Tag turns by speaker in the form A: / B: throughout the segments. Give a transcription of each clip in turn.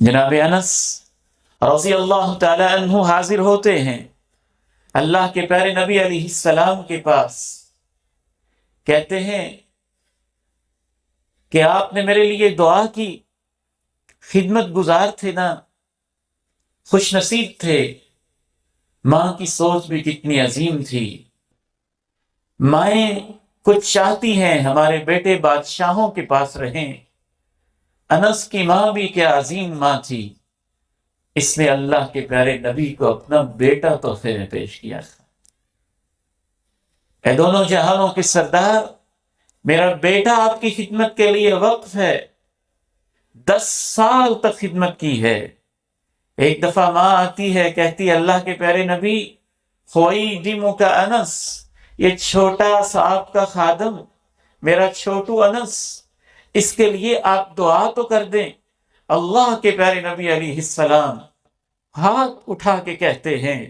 A: جناب انس رضی اللہ تعالی عنہ حاضر ہوتے ہیں اللہ کے پیارے نبی علیہ السلام کے پاس، کہتے ہیں کہ آپ نے میرے لیے دعا کی، خدمت گزار تھے نا، خوش نصیب تھے۔ ماں کی سوچ بھی کتنی عظیم تھی، مائیں کچھ چاہتی ہیں ہمارے بیٹے بادشاہوں کے پاس رہیں۔ انس کی ماں بھی کیا عظیم ماں تھی، اس نے اللہ کے پیارے نبی کو اپنا بیٹا تحفے میں پیش کیا تھا۔ اے دونوں جہانوں کے سردار، میرا بیٹا آپ کی خدمت کے لیے وقف ہے، 10 سال تک خدمت کی ہے۔ ایک دفعہ ماں آتی ہے، کہتی ہے اللہ کے پیارے نبی، خویدمک انس، یہ چھوٹا سا آپ کا خادم، میرا چھوٹو انس، اس کے لیے آپ دعا تو کر دیں۔ اللہ کے پیارے نبی علیہ السلام ہاتھ اٹھا کے کہتے ہیں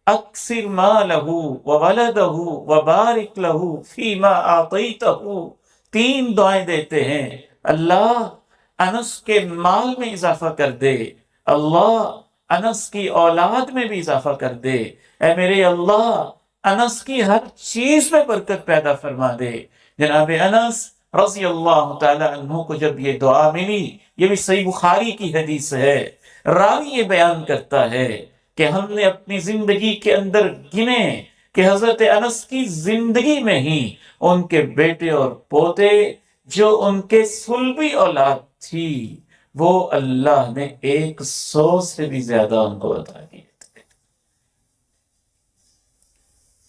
A: اکثر مالہ وولدہ وبارک لہ فیما اعطیتہ، 3 دعائیں دیتے ہیں، اللہ انس کے مال میں اضافہ کر دے، اللہ انس کی اولاد میں بھی اضافہ کر دے، اے میرے اللہ انس کی ہر چیز میں برکت پیدا فرما دے۔ جناب انس رضی اللہ تعالی عنہ کو جب یہ دعا ملی، یہ بھی صحیح بخاری کی حدیث ہے، راوی یہ بیان کرتا ہے کہ ہم نے اپنی زندگی کے اندر گنے کہ حضرت انس کی زندگی میں ہی ان کے بیٹے اور پوتے جو ان کے صلبی اولاد تھی، وہ اللہ نے 100 سے بھی زیادہ ان کو عطا کیے تھے۔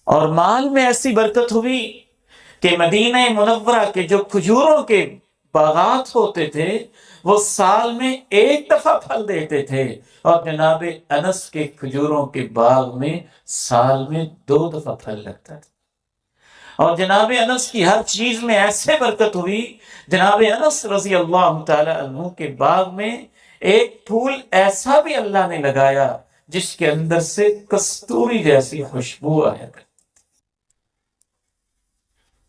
A: اور مال میں ایسی برکت ہوئی کہ مدینہ منورہ کے جو کھجوروں کے باغات ہوتے تھے وہ سال میں 1 دفعہ پھل دیتے تھے، اور جناب انس کے کھجوروں کے باغ میں سال میں 2 دفعہ پھل لگتا تھا۔ اور جناب انس کی ہر چیز میں ایسے برکت ہوئی، جناب انس رضی اللہ تعالی عنہ کے باغ میں ایک پھول ایسا بھی اللہ نے لگایا جس کے اندر سے کستوری جیسی خوشبو آیا کرتی۔